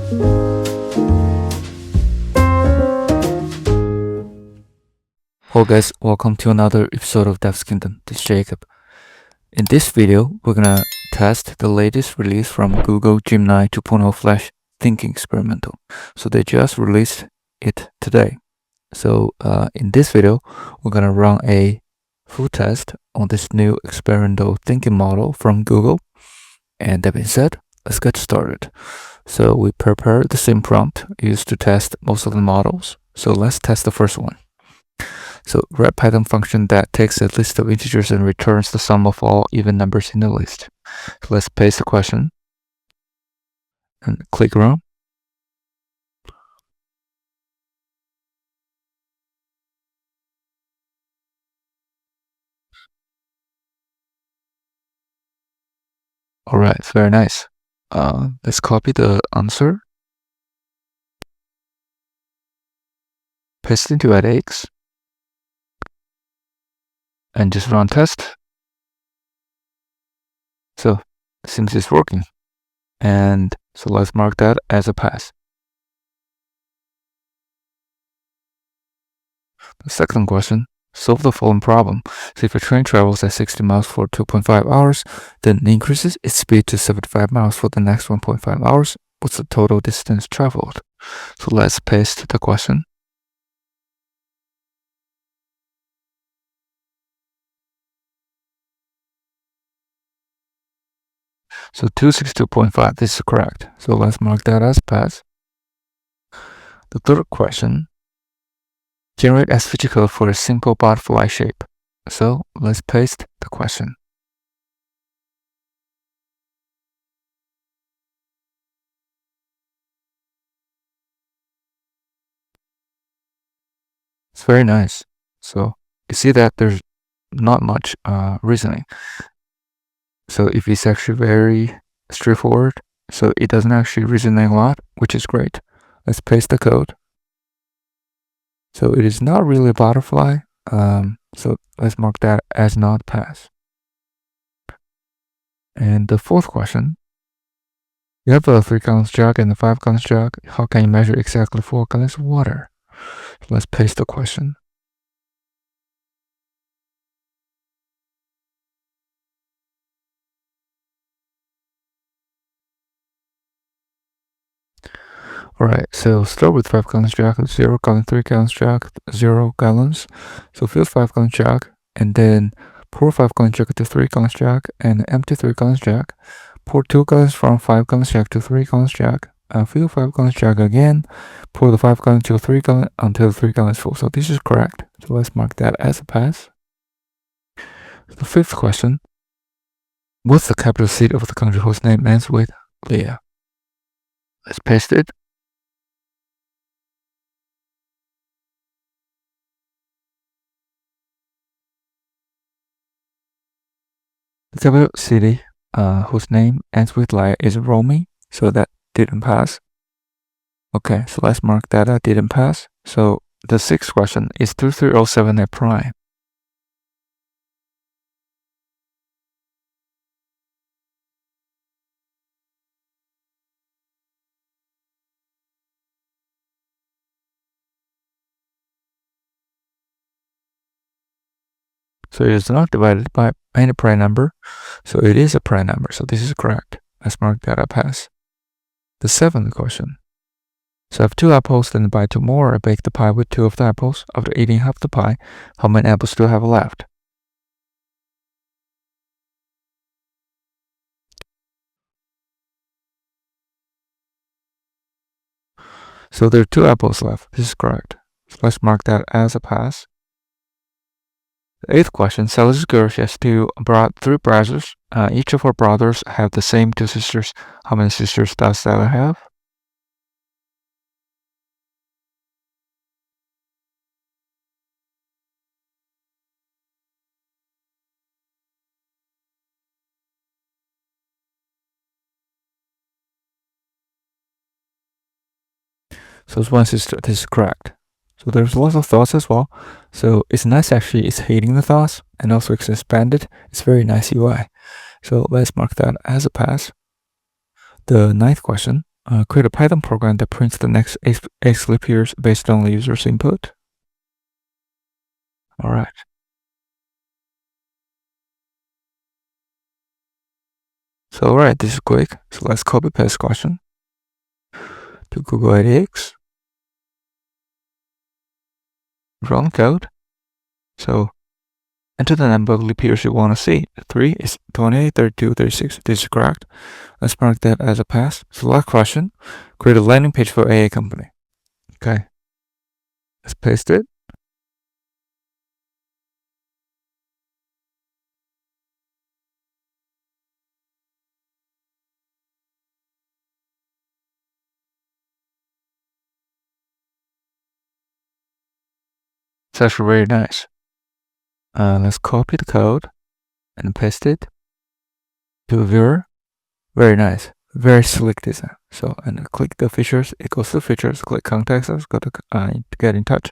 Hello guys, welcome to another episode of Dev's Kingdom. This is Jacob. In this video, we're gonna test the latest release from Google Gemini 2.0 Flash Thinking Experimental. So they just released it today. So in this video, we're gonna run a full test on this new experimental thinking model from Google. And that being said, let's get started. So we prepared the same prompt used to test most of the models. So let's test the first one. So write Python function that takes a list of integers and returns the sum of all even numbers in the list. So let's paste the question and click run. All right, very nice. Let's copy the answer, paste into edX, and just run test. So it seems it's working. And so let's mark that as a pass. The second question, solve the following problem. So if a train travels at 60 miles for 2.5 hours, then increases its speed to 75 miles for the next 1.5 hours, what's the total distance traveled? So let's paste the question. So 262.5, this is correct. So let's mark that as pass. The third question, generate SVG code for a simple butterfly shape. So let's paste the question. It's very nice. So you see that there's not much reasoning. So if it's actually very straightforward, so it doesn't actually reason a lot, which is great. Let's paste the code. So it is not really a butterfly. So let's mark that as not pass. And the fourth question, you have a 3-gallon jug and a 5-gallon jug. How can you measure exactly 4 gallons of water? So let's paste the question. Alright, so start with 5-gallon jug, 0-gallon, 3-gallon jug, 0 gallons. So fill 5-gallon jug and then pour 5-gallon jug to 3-gallon jug and empty 3-gallon jug. Pour 2 gallons from 5-gallon jug to 3-gallon jug. Fill 5-gallon jug again. Pour the 5-gallon to 3-gallon until 3-gallon is full. So this is correct. So let's mark that as a pass. The fifth question. What's the capital city of the country whose name ends with Leah? Let's paste it. The capital city whose name ends with Leah is Romy, so that didn't pass. Okay, so let's mark that didn't pass. So the sixth question is 2307 at prime. So it is not divided by any prime number, so it is a prime number. So this is correct. Let's mark that a pass. The seventh question. So I have 2 apples, then buy 2 more. I bake the pie with 2 of the apples. After eating half the pie, how many apples do I have left? So there are 2 apples left. This is correct. So let's mark that as a pass. The eighth question, Sally's girl, she has 3 brothers. Each of her brothers have the same 2 sisters. How many sisters does Sally have? So it's 1 sister. This is correct. So there's lots of thoughts as well. So it's nice actually, it's hitting the thoughts and also it's expanded. It's very nice UI. So let's mark that as a pass. The ninth question, create a Python program that prints the next 8 leap years based on the user's input. All right. So, all right, this is quick. So let's copy paste question to Google ADX. Run code. So enter the number of leap years you want to see. 3 is 28, 32, 36. This is correct. Let's mark that as a pass. Select question. Create a landing page for AA company. Okay. Let's paste it. It's actually very nice. Let's copy the code and paste it to a viewer. Very nice. Very slick design. So, and click the features. It goes to features. Click contact us. Go to get in touch.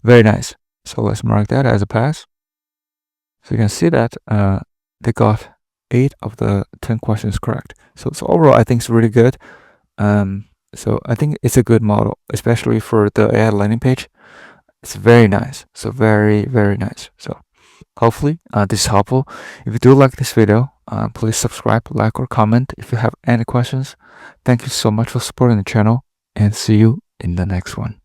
Very nice. So let's mark that as a pass. So you can see that they got 8 of the 10 questions correct. So overall, I think it's really good. So I think it's a good model, especially for the AI landing page. It's very nice. So very, very nice. So hopefully this is helpful. If you do like this video, please subscribe, like, or comment if you have any questions. Thank you so much for supporting the channel, and see you in the next one.